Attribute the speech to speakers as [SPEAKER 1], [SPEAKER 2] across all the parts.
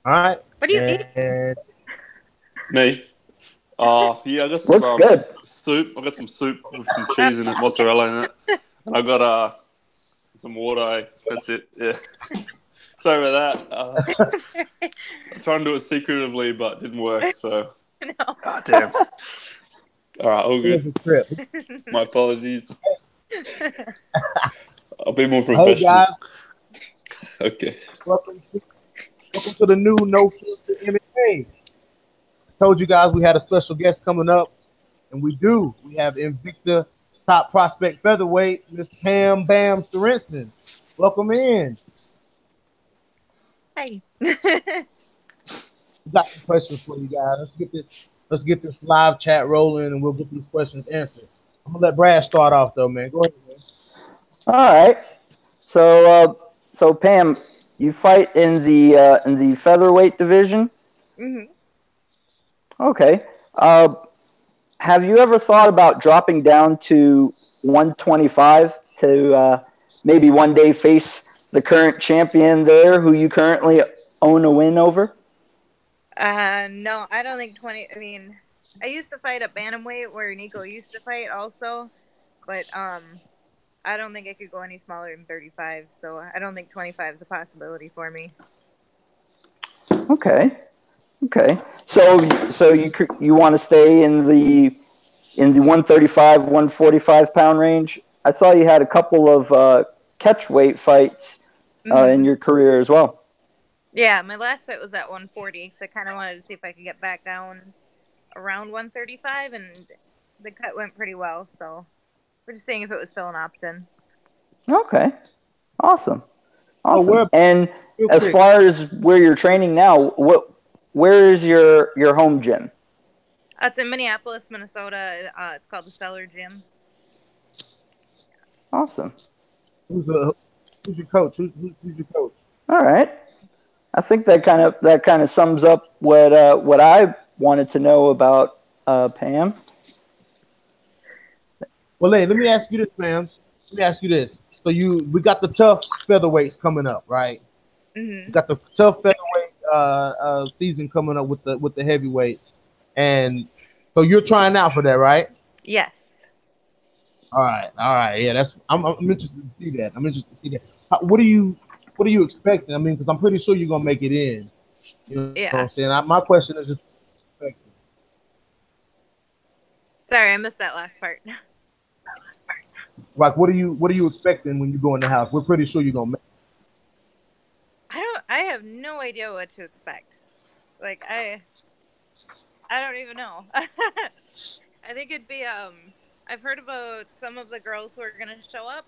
[SPEAKER 1] All right.
[SPEAKER 2] What do you eat?
[SPEAKER 1] And
[SPEAKER 3] Me. Yeah, I got some
[SPEAKER 4] Looks good.
[SPEAKER 3] soup. I got some soup with some
[SPEAKER 2] Uh,
[SPEAKER 3] cheese in it, mozzarella in it, and I got some water. That's it. Yeah. Sorry about that. I was trying to do it secretively, but it didn't work. So,
[SPEAKER 2] no.
[SPEAKER 3] ah, damn. All right, all
[SPEAKER 1] it was
[SPEAKER 3] good.
[SPEAKER 1] a trip.
[SPEAKER 3] My apologies. I'll be more
[SPEAKER 1] Hey
[SPEAKER 3] professional.
[SPEAKER 1] guys,
[SPEAKER 3] Okay.
[SPEAKER 1] welcome to, welcome to the new No Filter MMA. Told you guys we had a special guest coming up, and we do. We have Invicta top prospect featherweight, Miss Pam Bam Sorenson. Welcome in.
[SPEAKER 2] Hey.
[SPEAKER 1] We got some questions for you guys. Let's get this live chat rolling, and we'll get these questions answered. I'm gonna let Brad start off though, man. Go ahead, man.
[SPEAKER 4] All right. So, so Pam, you fight in the featherweight division.
[SPEAKER 2] hmm
[SPEAKER 4] Okay. Have you ever thought about dropping down to 125 to maybe one day face the current champion there, who you currently own a win over?
[SPEAKER 2] No, I don't think 20. I mean, I used to fight at bantamweight where Nico used to fight also, but I don't think I could go any smaller than 35. So I don't think 25 is a possibility for me.
[SPEAKER 4] Okay. Okay. So you want to stay in the 135, 145 pound range? I saw you had a couple of catch weight fights in
[SPEAKER 2] hmm
[SPEAKER 4] your career as well.
[SPEAKER 2] Yeah, my last fight was at 140 because I kind of wanted to see if I could get back down around 135, and the cut went pretty well. So we're just seeing if it was still an option.
[SPEAKER 4] Okay. Awesome.
[SPEAKER 1] So
[SPEAKER 4] Awesome.
[SPEAKER 1] we're
[SPEAKER 4] And
[SPEAKER 1] real
[SPEAKER 4] as
[SPEAKER 1] quick.
[SPEAKER 4] far as where you're training now, where is your home gym?
[SPEAKER 2] It's in Minneapolis, Minnesota. It's called the Cellar Gym.
[SPEAKER 4] Awesome.
[SPEAKER 1] Who's the who's your coach? Who's your coach?
[SPEAKER 4] All right. I think that kind of sums up what I wanted to know about Pam.
[SPEAKER 1] Well, let me ask you this, ma'am. Let me ask you this. So we got the tough featherweights coming up, right? We
[SPEAKER 2] hmm
[SPEAKER 1] got the tough featherweight season coming up with the heavyweights, and so you're trying out for that, right?
[SPEAKER 2] Yes.
[SPEAKER 1] All right. Yeah, I'm interested to see that. I'm interested to see that. What are you expecting? I mean, because I'm pretty sure you're gonna make it in. You know what I'm
[SPEAKER 2] Yeah.
[SPEAKER 1] saying? My question is just
[SPEAKER 2] Sorry, I missed that last part.
[SPEAKER 1] like, what are you expecting when you go in the house? We're pretty sure you're gonna make.
[SPEAKER 2] I have no idea what to expect. Like I don't even know. I think it'd be I've heard about some of the girls who are going to show up.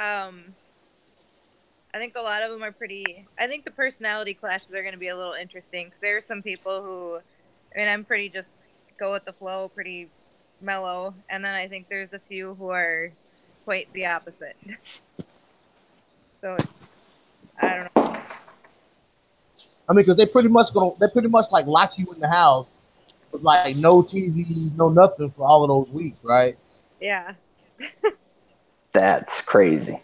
[SPEAKER 2] Um I think a lot of them are pretty. I think the personality clashes are going to be a little interesting cuz there are some people who I mean, I'm pretty just go with the flow, pretty mellow, and then I think there's a few who are quite the opposite. So, I don't know.
[SPEAKER 1] I mean, because they pretty much like lock you in the house with like no TV, no nothing for all of those weeks, right?
[SPEAKER 2] Yeah.
[SPEAKER 4] That's crazy.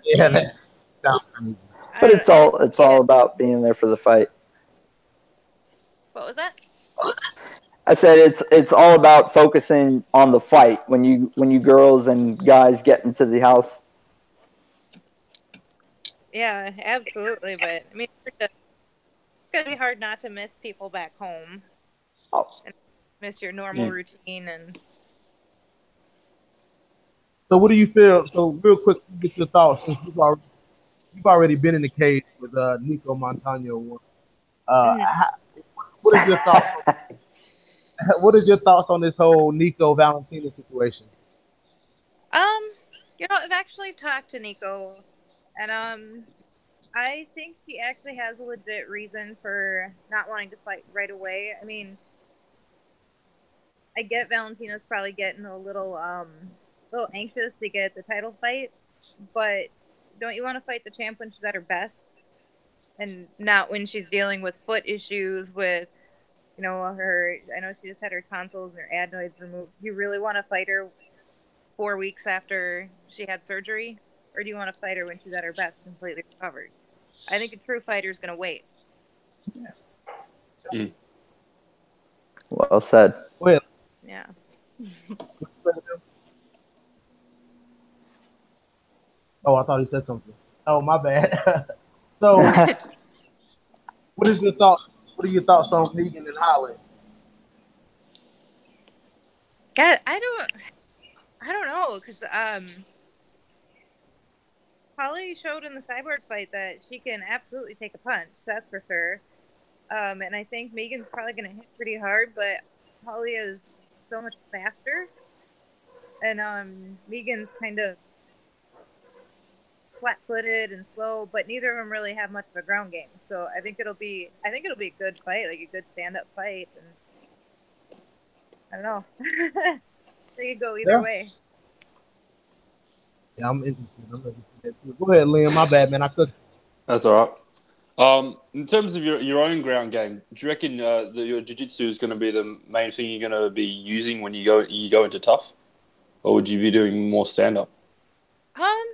[SPEAKER 1] Yeah, that's sounds crazy.
[SPEAKER 2] I
[SPEAKER 4] But
[SPEAKER 2] don't and
[SPEAKER 4] it's
[SPEAKER 2] yeah.
[SPEAKER 4] all about being there for the fight.
[SPEAKER 2] What was that?
[SPEAKER 4] I said it's all about focusing on the fight when you girls and guys get into the house.
[SPEAKER 2] Yeah, absolutely. But I mean, it's gonna be hard not to miss people back home
[SPEAKER 4] Oh,
[SPEAKER 2] and miss your normal
[SPEAKER 3] Mm.
[SPEAKER 2] routine. And
[SPEAKER 1] So, what do you feel? So, real quick, get your thoughts since you've already been in the cage with Nico Montano.
[SPEAKER 2] Mhm.
[SPEAKER 1] How, what is your thoughts? What is your thoughts on this whole Nico Valentina situation?
[SPEAKER 2] um, I've actually talked to Nico, and I think he actually has a legit reason for not wanting to fight right away. I mean, I get Valentina's probably getting a little anxious to get the title fight, but don't you want to fight the champ when she's at her best and not when she's dealing with foot issues with her. I know she just had her tonsils and her adenoids removed. Do you really want to fight her 4 weeks after she had surgery, or do you want to fight her when she's at her best, completely recovered? I think a true fighter is going to wait.
[SPEAKER 4] Well said.
[SPEAKER 1] Go ahead.
[SPEAKER 2] Yeah.
[SPEAKER 1] Oh, I thought he said something. Oh, my bad. So, what is your thoughts? What are your thoughts on Negan and Holland?
[SPEAKER 2] God, I don't know, because Holly showed in the cyborg fight that she can absolutely take a punch. That's for sure. And I think Megan's probably going to hit pretty hard, but Holly is so much faster, and Megan's kind of flat-footed and slow, but neither of them really have much of a ground game. So I think it'll be a good fight, like a good stand-up fight, and I don't know. They could go either
[SPEAKER 1] Yeah,
[SPEAKER 2] way.
[SPEAKER 1] yeah, I'm interested. Go ahead, Liam. My bad, man. I could.
[SPEAKER 3] That's all right. In terms of your own ground game, do you reckon your jiu-jitsu is going to be the main thing you're going to be using when you go into tough, or would you be doing more stand-up?
[SPEAKER 2] Um,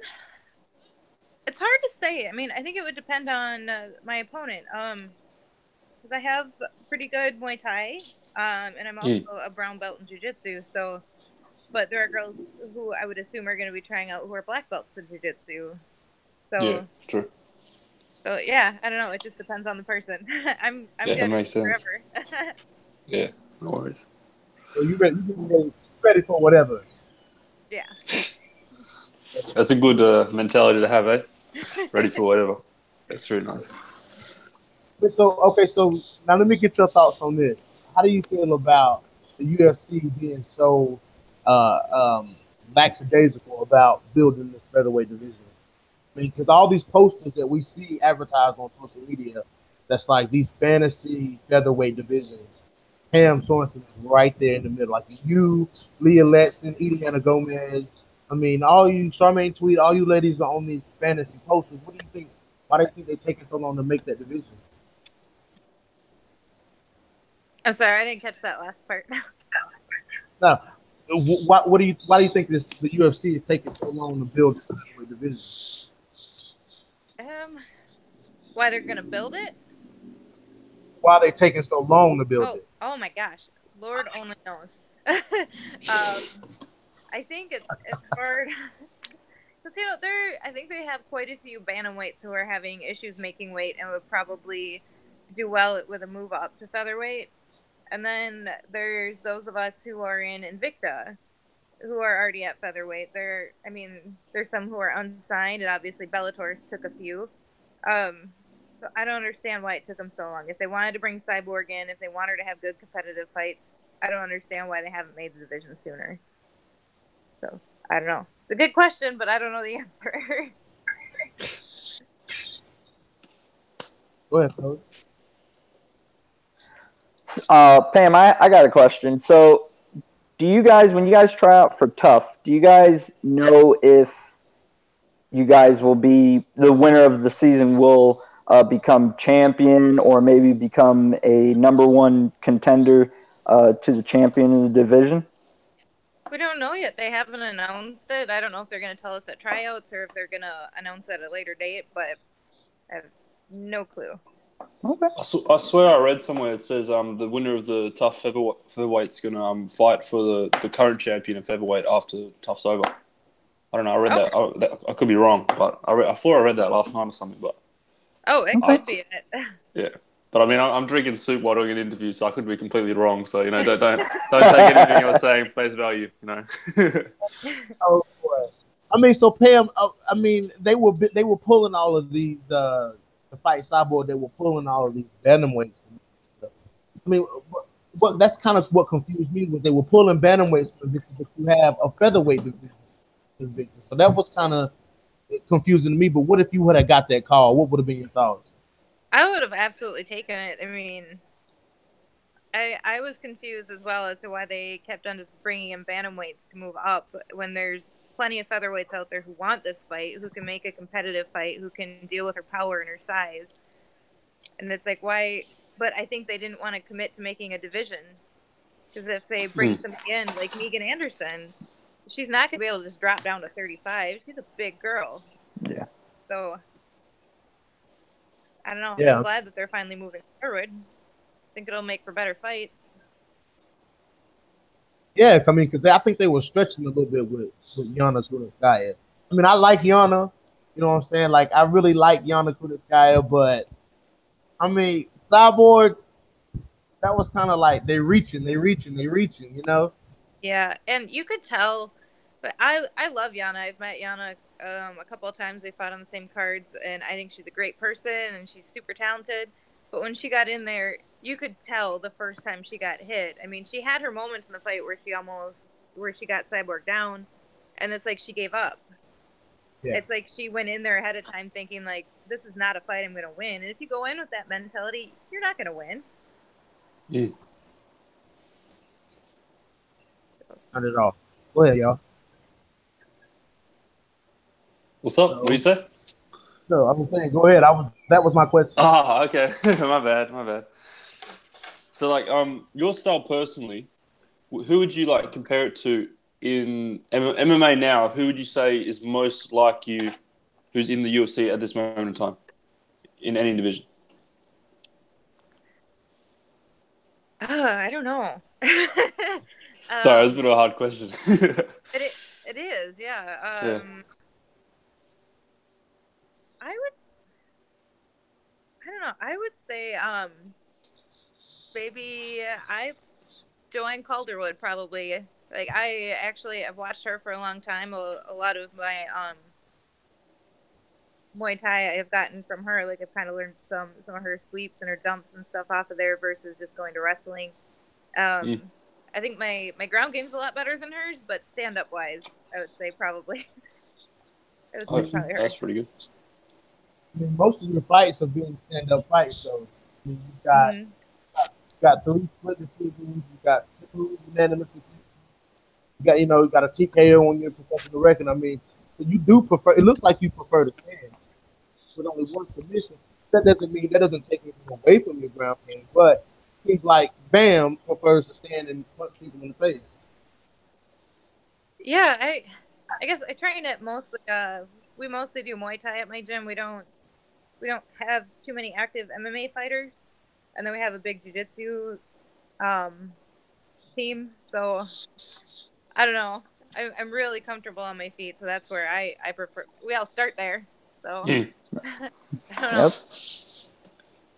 [SPEAKER 2] it's hard to say. I mean, I think it would depend on my opponent. Because I have pretty good Muay Thai. And I'm also a brown belt in jiu-jitsu. So, but there are girls who I would assume are going to be trying out who are black belts in jiu-jitsu.
[SPEAKER 3] Yeah,
[SPEAKER 2] So,
[SPEAKER 3] true.
[SPEAKER 2] yeah, I don't know. It just depends on the person. I'm
[SPEAKER 3] Yeah, that
[SPEAKER 2] good
[SPEAKER 3] makes sense.
[SPEAKER 2] forever.
[SPEAKER 3] Yeah, no worries.
[SPEAKER 1] So you ready for whatever?
[SPEAKER 2] Yeah.
[SPEAKER 3] That's a good mentality to have, eh? Ready for whatever. That's really nice.
[SPEAKER 1] So okay, so now let me get your thoughts on this. How do you feel about the UFC being so uh, um, lackadaisical about building this featherweight division? I mean, because all these posters that we see advertised on social media, that's like these fantasy featherweight divisions. Pam Sorenson is right there in the middle. Like you, Leah Letson, Eliana Gomez. I mean, all you, Charmaine Tweed, all you ladies are on these fantasy posters. What do you think? Why do you think they're taking so long to make that division?
[SPEAKER 2] I'm sorry, I didn't catch that last part.
[SPEAKER 1] Now, why do you think the UFC is taking so long to build this featherweight division?
[SPEAKER 2] um, why they're gonna build it?
[SPEAKER 1] Why are they taking so long to build it?
[SPEAKER 2] Oh my gosh, Lord only knows. I think it's hard because I think they have quite a few bantamweights who are having issues making weight and would probably do well with a move up to featherweight. And then there's those of us who are in Invicta who are already at featherweight. There's some who are unsigned, and obviously Bellator took a few. So I don't understand why it took them so long. If they wanted to bring Cyborg in, if they want her to have good competitive fights, I don't understand why they haven't made the division sooner. So I don't know. It's a good question, but I don't know the answer.
[SPEAKER 1] Go ahead, Coach.
[SPEAKER 4] Pam, I got a question. So, do you guys, when you guys try out for Tough, do you guys know if you guys will be the winner of the season will become champion or maybe become a number one contender to the champion in the division?
[SPEAKER 2] We don't know yet. They haven't announced it. I don't know if they're going to tell us at tryouts or if they're going to announce it at a later date, but I have no clue.
[SPEAKER 4] Okay.
[SPEAKER 3] I swear I read somewhere it says the winner of the tough featherweight's going to fight for the current champion of featherweight after Tough's over. I don't know. I read that. I could be wrong, but I thought I read that last night or something. But
[SPEAKER 2] it could be it.
[SPEAKER 3] Yeah, but I mean, I'm drinking soup while doing an interview, so I could be completely wrong. So don't take anything I was saying face value.
[SPEAKER 1] Oh boy. I mean, so Pam. I mean, they were pulling all of these the fight Cyborg. They were pulling all of these bantamweights. I mean, what that's kind of what confused me was they were pulling bantamweights, but you have a featherweight division. So that was kind of confusing to me. But what if you would have got that call? What would have been your thoughts?
[SPEAKER 2] I would have absolutely taken it. I mean, I was confused as well as to why they kept on just bringing in bantamweights to move up when there's plenty of featherweights out there who want this fight, who can make a competitive fight, who can deal with her power and her size. And it's like, why? But I think they didn't want to commit to making a division. Because if they bring somebody in, like Megan Anderson, she's not going to be able to just drop down to 35. She's a big girl.
[SPEAKER 4] Yeah.
[SPEAKER 2] So I don't know.
[SPEAKER 1] Yeah.
[SPEAKER 2] I'm glad that they're finally moving forward. I think it'll make for better fights.
[SPEAKER 1] Yeah, I mean, because I think they were stretching a little bit with Yana Kunitskaya. I mean, I like Yana. You know what I'm saying? Like, I really like Yana Kunitskaya, but I mean, Cyborg, that was kind of like they reaching. You know?
[SPEAKER 2] Yeah, and you could tell. But I love Yana. I've met Yana a couple of times. They fought on the same cards, and I think she's a great person and she's super talented. But when she got in there, you could tell the first time she got hit. I mean, she had her moments in the fight where she got Cyborg down, and it's like she gave up.
[SPEAKER 1] Yeah.
[SPEAKER 2] It's like she went in there ahead of time thinking like, this is not a fight I'm going to win. And if you go in with that mentality, you're not going to win.
[SPEAKER 3] Mm.
[SPEAKER 1] Turn it off. Go ahead, y'all.
[SPEAKER 3] What's up? What do you say?
[SPEAKER 1] No, I was saying, go ahead. That was my question.
[SPEAKER 3] Ah, okay. My bad. So, like, your style personally, who would you like compare it to in MMA now? Who would you say is most like you, who's in the UFC at this moment in time, in any division?
[SPEAKER 2] I don't know.
[SPEAKER 3] Sorry, it was a bit of a hard question.
[SPEAKER 2] It is, yeah.
[SPEAKER 3] Yeah.
[SPEAKER 2] I don't know. I would say maybe Joanne Calderwood probably. Like I actually have watched her for a long time. A lot of my Muay Thai I have gotten from her. Like I've kind of learned some of her sweeps and her dumps and stuff off of there versus just going to wrestling. I think my ground game's a lot better than hers, but stand up wise, I would say probably. Probably her.
[SPEAKER 3] That's pretty good.
[SPEAKER 1] I mean, most of your fights are being stand-up fights, though. I mean, you got 3 split decisions, you got 2 unanimous decisions. You got a TKO on your professional record. I mean, so you do prefer. It looks like you prefer to stand with only 1 submission. That doesn't take anything away from your ground game. But he's like Bam prefers to stand and punch people in the face.
[SPEAKER 2] Yeah, I guess I train at mostly. We mostly do Muay Thai at my gym. We don't have too many active MMA fighters, and then we have a big jiu-jitsu team. So I don't know. I'm really comfortable on my feet, so that's where I prefer. We all start there, so I don't know.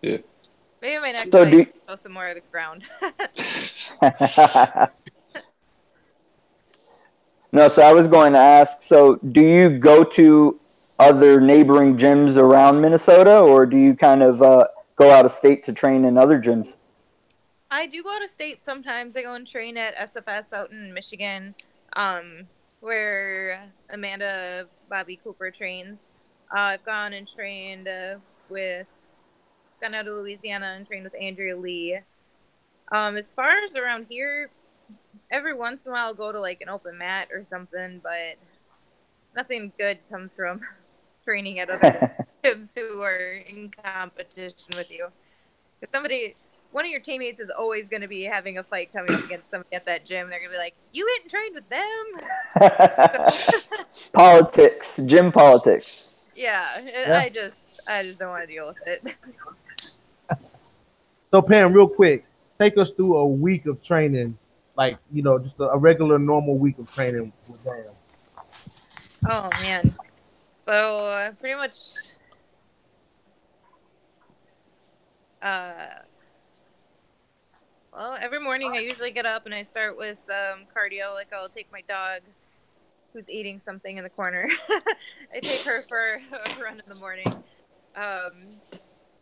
[SPEAKER 3] Yeah.
[SPEAKER 2] Maybe my next fight go some more of the ground.
[SPEAKER 4] No, so I was going to ask. So, do you go to other neighboring gyms around Minnesota, or do you kind of go out of state to train in other gyms?
[SPEAKER 2] I do go out of state sometimes. I go and train at SFS out in Michigan, where Amanda Bobby Cooper trains. I've gone and trained gone out to Louisiana and trained with Andrea Lee. As far as around here, every once in a while I'll go to like an open mat or something, but nothing good comes from training at other gyms who are in competition with you. Because one of your teammates is always going to be having a fight coming up against somebody at that gym. They're going to be like, "You went and trained with them."
[SPEAKER 4] Politics, gym politics.
[SPEAKER 2] Yeah. I just don't want to deal with it.
[SPEAKER 1] So Pam, real quick, take us through a week of training, like just a regular normal week of training with Bam.
[SPEAKER 2] Oh man. So pretty much well, every morning I usually get up and I start with some cardio. Like I'll take my dog who's eating something in the corner. I take her for a run in the morning.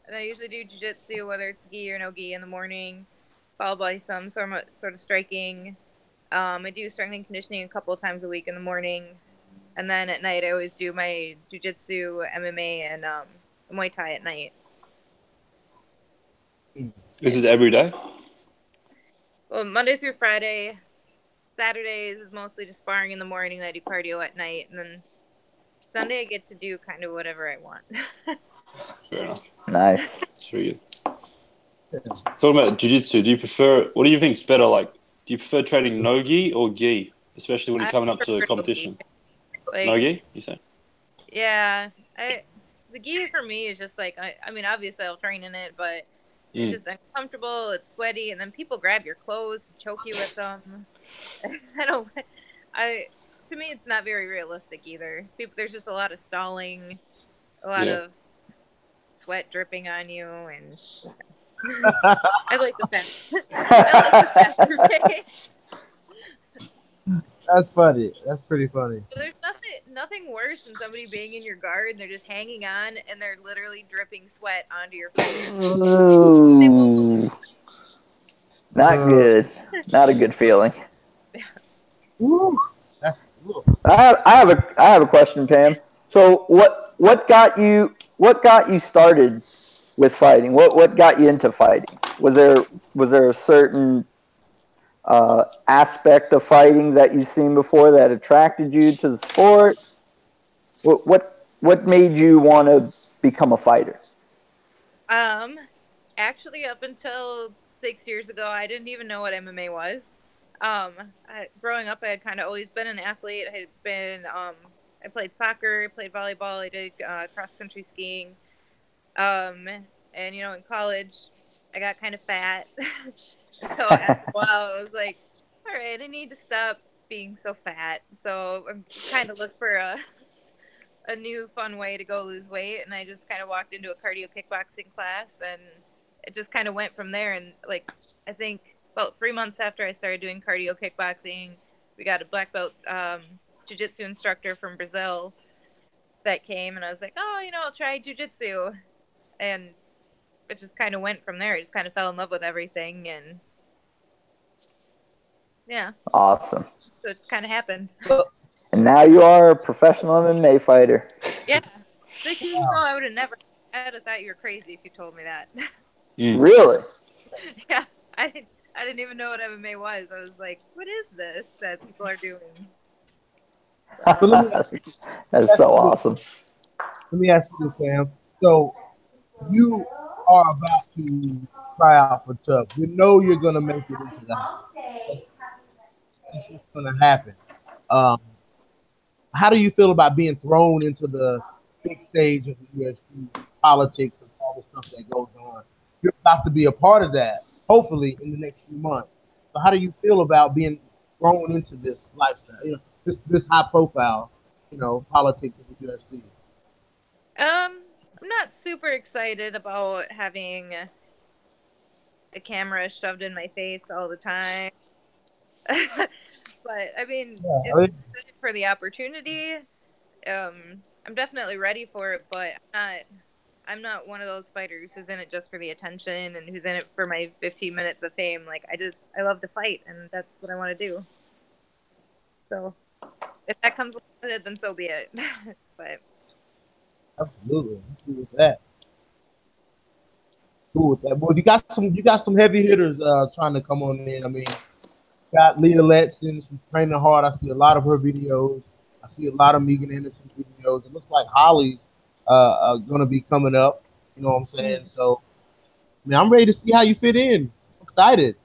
[SPEAKER 2] And I usually do jiu-jitsu, whether it's gi or no gi in the morning, followed by some sort of striking. I do strength and conditioning a couple of times a week in the morning. And then at night I always do my jiu-jitsu, MMA, and Muay Thai at night.
[SPEAKER 3] This is every day?
[SPEAKER 2] Well, Monday through Friday. Saturdays is mostly just sparring in the morning, and I do cardio at night. And then Sunday I get to do kind of whatever I want.
[SPEAKER 3] Fair enough.
[SPEAKER 4] Nice.
[SPEAKER 3] That's very good. Talking about jiu-jitsu, what do you think is better? Like, do you prefer training no gi or gi, especially when you're coming up to a competition?
[SPEAKER 2] Like,
[SPEAKER 3] no gi, you say?
[SPEAKER 2] Yeah. the gi for me is just like I mean, obviously I'll train in it, but it's just uncomfortable. It's sweaty, and then people grab your clothes and choke you with them. I don't. To me, it's not very realistic either. There's just a lot of stalling, a lot of sweat dripping on you, and I like the fast. I like the faster pace.
[SPEAKER 1] That's funny. That's pretty funny.
[SPEAKER 2] So there's nothing worse than somebody being in your guard and they're just hanging on and they're literally dripping sweat onto your face.
[SPEAKER 4] Ooh. Not good. Not a good feeling.
[SPEAKER 1] Woo. That's
[SPEAKER 4] I have a question, Pam. So what got you started with fighting? What got you into fighting? Was there a certain aspect of fighting that you've seen before that attracted you to the sport? What made you want to become a fighter?
[SPEAKER 2] Actually, up until 6 years ago, I didn't even know what MMA was. Growing up, I had kind of always been an athlete. I played soccer, played volleyball, I did cross country skiing. And in college, I got kind of fat. So after a while, I was like, all right, I need to stop being so fat. So I'm kind of look for a new fun way to go lose weight, and I just kind of walked into a cardio kickboxing class, and it just kind of went from there. And like I think about 3 months after I started doing cardio kickboxing, we got a black belt jiu-jitsu instructor from Brazil that came, and I was like, oh, I'll try jiu-jitsu, and it just kind of went from there. I just kind of fell in love with everything, and yeah.
[SPEAKER 4] Awesome.
[SPEAKER 2] So it just kind of happened.
[SPEAKER 4] And now you are a professional MMA fighter.
[SPEAKER 2] Yeah. 6 years ago, I would have thought you were crazy if you told me that.
[SPEAKER 4] Really?
[SPEAKER 2] Yeah. I didn't even know what MMA was. I was like, what is this that people are doing?
[SPEAKER 4] That's so awesome.
[SPEAKER 1] Let me ask you this, Sam. So you are about to try out for Tough. You know you're gonna make it into that. That's what's gonna happen. How do you feel about being thrown into the big stage of the UFC, politics, and all the stuff that goes on? You're about to be a part of that, hopefully, in the next few months. So how do you feel about being thrown into this lifestyle? This high profile, politics of the UFC.
[SPEAKER 2] I'm not super excited about having a camera shoved in my face all the time. But I mean, it's for the opportunity. I'm definitely ready for it, but I'm not one of those fighters who's in it just for the attention and who's in it for my 15 minutes of fame. Like I love to fight, and that's what I want to do. So if that comes with it, then so be it. But
[SPEAKER 1] absolutely, cool with that. Cool with that. Well, you got some heavy hitters trying to come on in. I mean, got Leah Letson. She's training hard. I see a lot of her videos. I see a lot of Megan Anderson's videos. It looks like Holly's going to be coming up. You know what I'm saying? So, I mean, I'm ready to see how you fit in. I'm excited.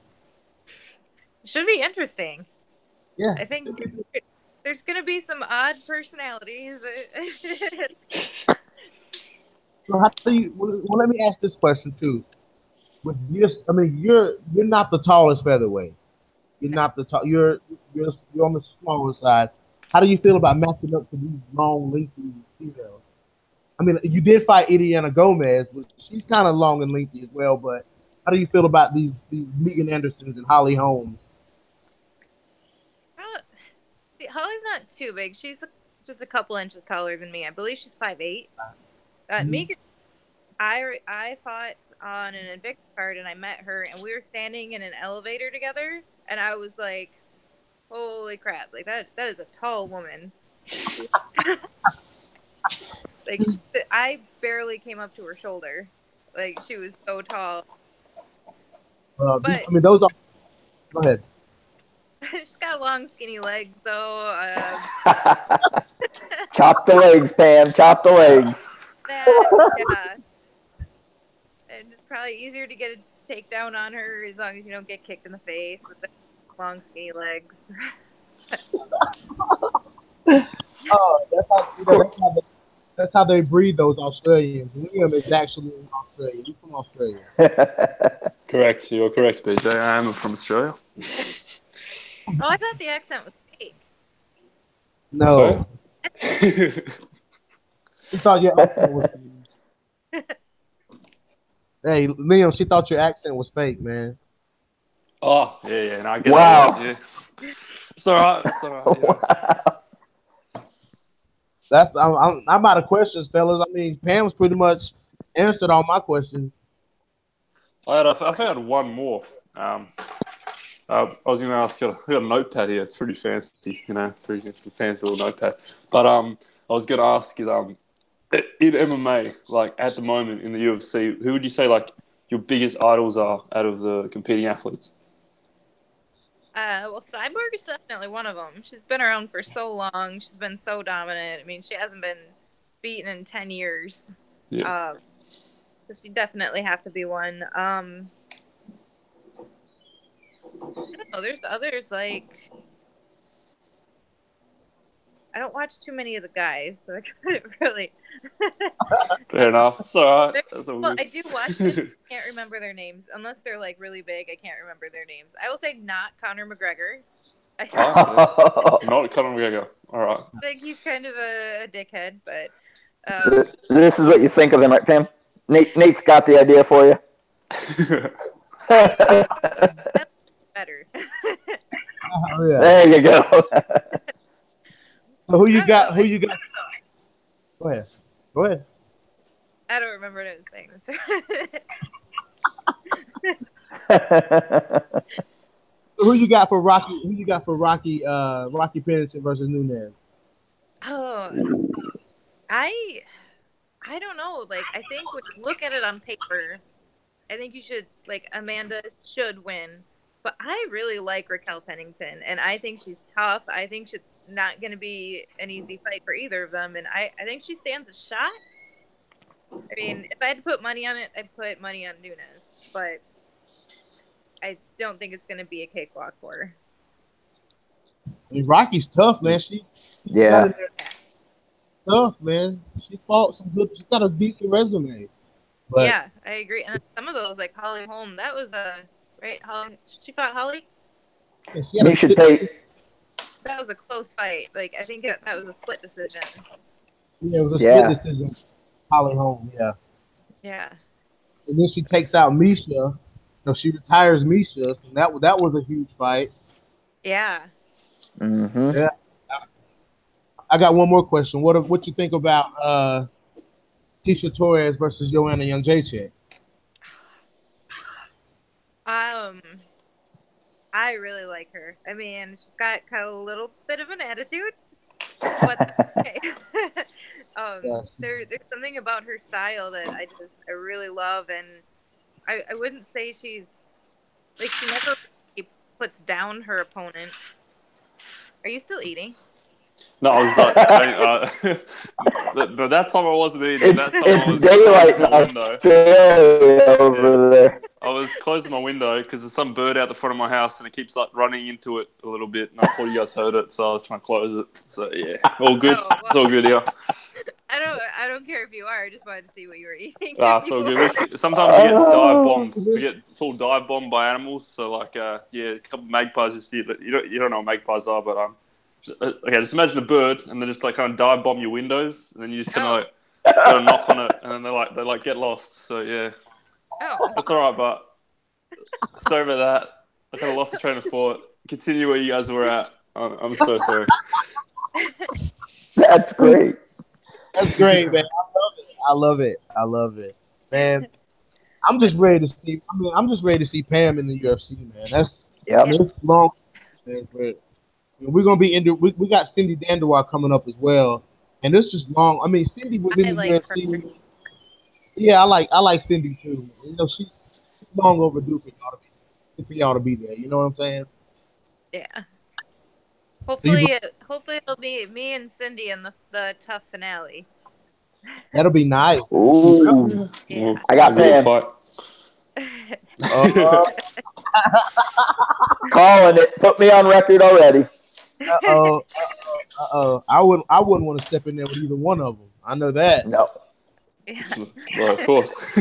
[SPEAKER 2] It should be interesting.
[SPEAKER 1] Yeah.
[SPEAKER 2] I think there's going to be some odd personalities.
[SPEAKER 1] So how do you? Well, let me ask this question too. You're not the tallest featherweight. You're not the tall. You're on the smaller side. How do you feel about matching up to these long, lengthy females? I mean, you did fight Ileana Gomez, but she's kind of long and lengthy as well. But how do you feel about these Megan Andersons and Holly Holmes?
[SPEAKER 2] Holly's not too big. She's just a couple inches taller than me. I believe she's 5'8". Megan, I fought on an Invicta card, and I met her, and we were standing in an elevator together, and I was like, holy crap, like that is a tall woman. Like I barely came up to her shoulder. Like she was so tall.
[SPEAKER 1] But I mean, those are. Go ahead.
[SPEAKER 2] She's got long, skinny legs, though.
[SPEAKER 4] Chop the legs, Pam. Chop the legs.
[SPEAKER 2] Yeah. And it's probably easier to get a takedown on her as long as you don't get kicked in the face with the long, skinny legs.
[SPEAKER 1] Oh, that's how That's how they breed those Australians. Liam is actually an Australian. He's from Australia.
[SPEAKER 3] Correct. You're correct, BJ. I am from Australia.
[SPEAKER 2] Oh, I thought the accent was fake.
[SPEAKER 1] No.
[SPEAKER 3] Sorry?
[SPEAKER 1] She thought your accent was fake. Hey, Liam, she thought your accent was fake, man.
[SPEAKER 3] Oh, yeah. No, I get
[SPEAKER 4] Wow.
[SPEAKER 3] that. Yeah. It's all right. It's all right. Yeah.
[SPEAKER 1] That's I'm out of questions, fellas. I mean, Pam's pretty much answered all my questions.
[SPEAKER 3] I think I had one more. I was going to ask you. I got a notepad here. It's pretty fancy, pretty fancy little notepad. But I was going to ask is in MMA, like at the moment in the UFC, who would you say like your biggest idols are out of the competing athletes?
[SPEAKER 2] Well, Cyborg is definitely one of them. She's been around for so long. She's been so dominant. I mean, she hasn't been beaten in 10 years.
[SPEAKER 3] Yeah.
[SPEAKER 2] So she definitely have to be one. I don't know. There's others like I don't watch too many of the guys, so I couldn't really.
[SPEAKER 3] Fair enough. It's all right. That's all
[SPEAKER 2] Well,
[SPEAKER 3] good.
[SPEAKER 2] I do watch them. I can't remember their names unless they're like really big. I can't remember their names. I will say not Conor McGregor. I
[SPEAKER 3] Not Conor McGregor. All right.
[SPEAKER 2] think he's kind of a dickhead, but
[SPEAKER 4] This is what you think of him, right, Pam? Nate's got the idea for you.
[SPEAKER 2] that's better.
[SPEAKER 1] Oh, yeah.
[SPEAKER 4] There you go.
[SPEAKER 1] So who you got? Who you got? Go ahead. Go ahead.
[SPEAKER 2] I don't remember what I was saying. That's right.
[SPEAKER 1] Who you got for Rocky? Who you got for Rocky? Rocky Pennington versus Nunes.
[SPEAKER 2] Oh, I don't know. Like, I think when you look at it on paper, I think you should Amanda should win. But I really like Raquel Pennington, and I think she's tough. I think she's not going to be an easy fight for either of them, and I think she stands a shot. I mean, if I had to put money on it, I'd put money on Nunes, but I don't think it's going to be a cakewalk for her.
[SPEAKER 1] I mean, Rocky's tough, man.
[SPEAKER 4] Yeah.
[SPEAKER 1] Tough, man. She fought some good. She's got a decent resume. But
[SPEAKER 2] Yeah, I agree. And some of those, like Holly Holm, that was right. Holly, she fought Holly.
[SPEAKER 1] yeah, she had a
[SPEAKER 4] Misha
[SPEAKER 1] split-
[SPEAKER 4] Tate.
[SPEAKER 2] That was a close fight. Like, I think that was a split decision.
[SPEAKER 1] Yeah, it was a
[SPEAKER 4] Yeah.
[SPEAKER 1] split decision. Holly Holm, yeah.
[SPEAKER 2] Yeah.
[SPEAKER 1] And then she takes out Misha. No, she retires Misha. So that was a huge fight.
[SPEAKER 2] Yeah.
[SPEAKER 4] Mm-hmm.
[SPEAKER 1] Yeah. I got one more question. What you think about Tisha Torres versus Joanna Jędrzejczyk?
[SPEAKER 2] I really like her. I mean, she's got kind of a little bit of an attitude, but that's okay.
[SPEAKER 1] Yes.
[SPEAKER 2] There's something about her style that I really love, and I wouldn't say she's like she never really puts down her opponent. Are you still eating?
[SPEAKER 3] No, I was like, but that time I wasn't eating. That time I
[SPEAKER 4] It's
[SPEAKER 3] was
[SPEAKER 4] daylight in
[SPEAKER 3] closing my window.
[SPEAKER 4] Australia over there.
[SPEAKER 3] I was closing my window because there's some bird out the front of my house and it keeps like running into it a little bit. And I thought you guys heard it, so I was trying to close it. So yeah, all good.
[SPEAKER 2] Oh, well.
[SPEAKER 3] It's all good here.
[SPEAKER 2] I don't care if you are. I just wanted to see what you were eating.
[SPEAKER 3] It's all good. Sometimes we get dive bombed. We get full dive bombed by animals. So like, a couple of magpies just you don't know what magpies are, but okay, just imagine a bird and they just like kind of dive bomb your windows, and then you just kind of like got a knock on it, and then they get lost. So yeah, that's all right. But sorry about that. I kind of lost the train of thought. Continue where you guys were at. I'm so sorry.
[SPEAKER 4] That's great.
[SPEAKER 1] That's great, man. I love it, man. I'm just ready to see. I'm just ready to see Pam in the UFC, man. It's long, man. But we're gonna be into. We got Cindy Dandawar coming up as well, and this is long. I mean, Cindy was in the UFC.
[SPEAKER 2] Her.
[SPEAKER 1] Yeah, I like Cindy too. She's long overdue for y'all to be there. You know what I'm saying?
[SPEAKER 2] Yeah. Hopefully it'll be me and Cindy in the tough finale.
[SPEAKER 1] That'll be nice.
[SPEAKER 4] Ooh.
[SPEAKER 2] Yeah.
[SPEAKER 4] I got Pam. Calling it. Put me on record already.
[SPEAKER 1] I wouldn't want to step in there with either one of them. I know that.
[SPEAKER 4] No.
[SPEAKER 2] Yeah.
[SPEAKER 3] Well, of course.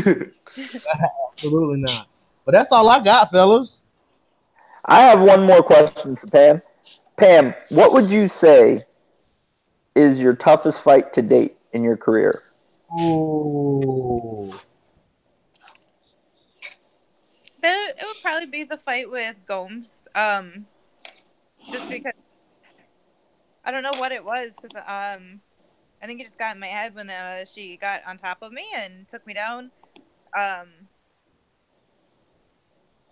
[SPEAKER 1] Absolutely not. But that's all I got, fellas.
[SPEAKER 4] I have one more question for Pam. Pam, what would you say is your toughest fight to date in your career?
[SPEAKER 1] Ooh.
[SPEAKER 2] It would probably be the fight with Gomes. Just because I don't know what it was, because I think it just got in my head when she got on top of me and took me down. I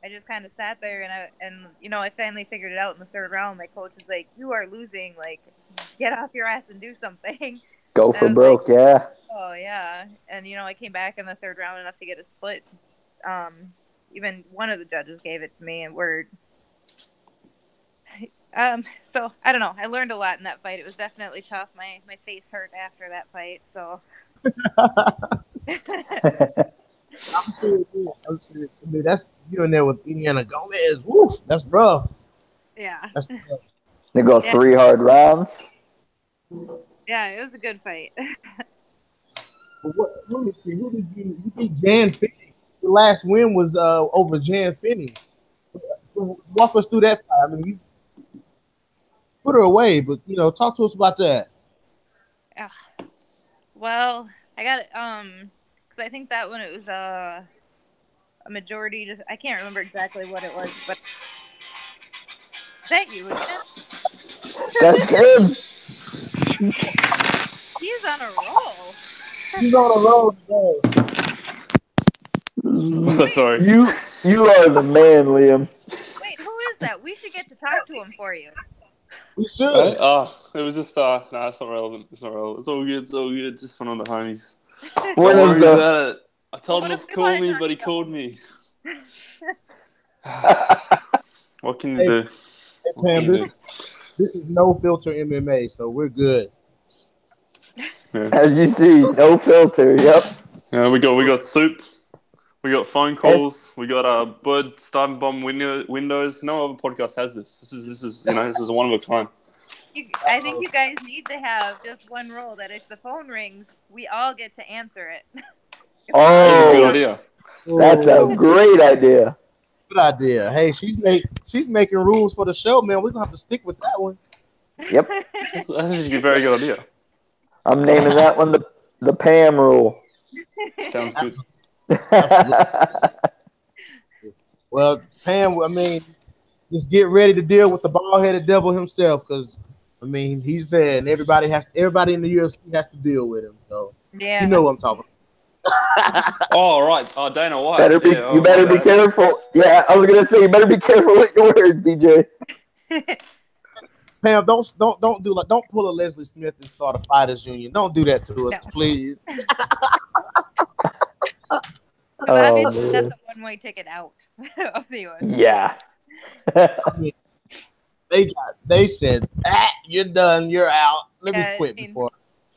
[SPEAKER 2] just kind of sat there and I finally figured it out in the third round. My coach was like, "You are losing. Like, get off your ass and do something."
[SPEAKER 4] Go
[SPEAKER 2] And I
[SPEAKER 4] for
[SPEAKER 2] was
[SPEAKER 4] broke,
[SPEAKER 2] like,
[SPEAKER 4] yeah.
[SPEAKER 2] "Oh yeah," and I came back in the third round enough to get a split. Even one of the judges gave it to me, and so I don't know. I learned a lot in that fight. It was definitely tough. My face hurt after that fight. So.
[SPEAKER 1] I'm sure it is. I mean, that's you in there with Indiana Gomez. Woof, that's rough.
[SPEAKER 2] Yeah.
[SPEAKER 1] That's rough.
[SPEAKER 4] They go
[SPEAKER 2] Yeah.
[SPEAKER 4] 3 hard rounds.
[SPEAKER 2] Yeah, it was a good fight.
[SPEAKER 1] But let me see. Who did you beat? Jan Finney. The last win was over Jan Finney. So walk us through that fight. I mean, you put her away, but talk to us about that.
[SPEAKER 2] Well, I got it. Because I think that one it was a majority. I can't remember exactly what it was, but thank you again.
[SPEAKER 4] That's good.
[SPEAKER 2] He's on a roll.
[SPEAKER 1] He's on a roll today.
[SPEAKER 3] I'm so sorry.
[SPEAKER 4] You are the man, Liam.
[SPEAKER 2] Wait, who is that? We should get to talk to him for you.
[SPEAKER 1] We should.
[SPEAKER 3] Right? It was just no, it's not relevant. It's not relevant. It's all good. It's all good. Just one of the homies. Don't
[SPEAKER 4] When is
[SPEAKER 3] worry
[SPEAKER 4] the
[SPEAKER 3] about it. I told
[SPEAKER 2] Well,
[SPEAKER 3] him
[SPEAKER 2] what
[SPEAKER 3] not
[SPEAKER 2] if
[SPEAKER 3] to
[SPEAKER 2] we wanna
[SPEAKER 3] call me,
[SPEAKER 2] talk
[SPEAKER 3] but he
[SPEAKER 2] about
[SPEAKER 3] called me. What can you
[SPEAKER 1] Hey,
[SPEAKER 3] do?
[SPEAKER 1] Hey
[SPEAKER 3] What
[SPEAKER 1] Pam,
[SPEAKER 3] can you do?
[SPEAKER 1] this is no filter MMA, so we're good.
[SPEAKER 3] Yeah.
[SPEAKER 4] as you see, no filter. Yep.
[SPEAKER 3] Yeah, we got soup. We got phone calls. We got bird starting bomb windows. No other podcast has this. This is this is one of a kind.
[SPEAKER 2] I think you guys need to have just one rule that if the phone rings, we all get to answer it.
[SPEAKER 3] That's a good
[SPEAKER 4] Oh,
[SPEAKER 3] idea.
[SPEAKER 4] that's a great idea.
[SPEAKER 1] Good idea. Hey, she's making rules for the show, man. We're gonna have to stick with that one.
[SPEAKER 4] Yep.
[SPEAKER 3] That's actually a very good idea.
[SPEAKER 4] I'm naming that one the Pam rule.
[SPEAKER 3] Sounds good.
[SPEAKER 1] Well, Pam, I mean, just get ready to deal with the bald-headed devil himself, because I mean he's there, and everybody in the UFC has to deal with him. So
[SPEAKER 2] Yeah.
[SPEAKER 1] you know what I'm talking about.
[SPEAKER 3] Oh right. Oh, Dana White.
[SPEAKER 4] You better be careful. Yeah, I was gonna say you better be careful with your words, DJ.
[SPEAKER 1] Pam, don't pull a Leslie Smith and start a fighters union. Don't do that to us,
[SPEAKER 2] No.
[SPEAKER 1] please.
[SPEAKER 2] Because obviously that's a one-way ticket out of the UFC.
[SPEAKER 4] Yeah.
[SPEAKER 1] I mean, they said, you're done, you're out. Let me quit before.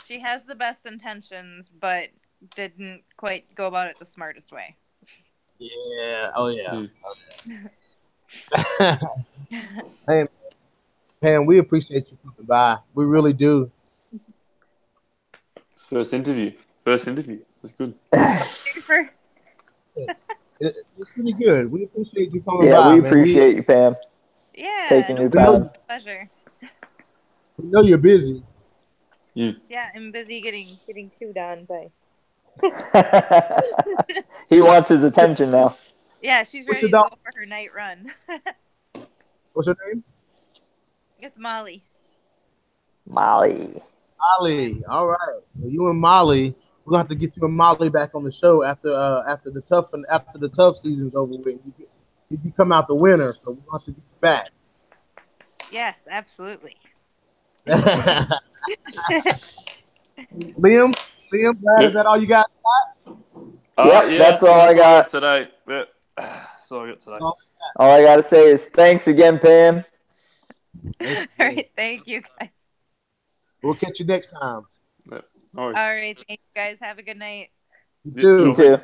[SPEAKER 2] She has the best intentions, but didn't quite go about it the smartest way.
[SPEAKER 1] Yeah. Oh yeah. Hey, Pam, we appreciate you coming by. We really do.
[SPEAKER 3] It's first interview. That's good.
[SPEAKER 1] It's pretty good. We appreciate you coming by.
[SPEAKER 4] Yeah, we
[SPEAKER 1] man.
[SPEAKER 4] appreciate you, Pam.
[SPEAKER 2] Yeah,
[SPEAKER 4] taking your time.
[SPEAKER 2] Pleasure.
[SPEAKER 1] We know you're busy.
[SPEAKER 2] Yeah, I'm busy getting chewed on by.
[SPEAKER 4] He wants his attention now.
[SPEAKER 2] Yeah, she's ready to go for her night run.
[SPEAKER 1] What's her name?
[SPEAKER 2] It's Molly.
[SPEAKER 4] Molly.
[SPEAKER 1] All right. Well, you and Molly, we're gonna have to get you and Molly back on the show after the tough season's over with. You come out the winner, so we're gonna have to get you back.
[SPEAKER 2] Yes, absolutely.
[SPEAKER 1] Liam, Brad, is that all you got?
[SPEAKER 4] That's all I got
[SPEAKER 3] today. Yeah. That's all I got today.
[SPEAKER 4] All I got to say is thanks again, Pam.
[SPEAKER 2] All right, thank you, guys.
[SPEAKER 1] We'll catch you next time.
[SPEAKER 3] Yeah.
[SPEAKER 2] All right, thank you, guys. Have a good night.
[SPEAKER 1] You too.
[SPEAKER 4] You too.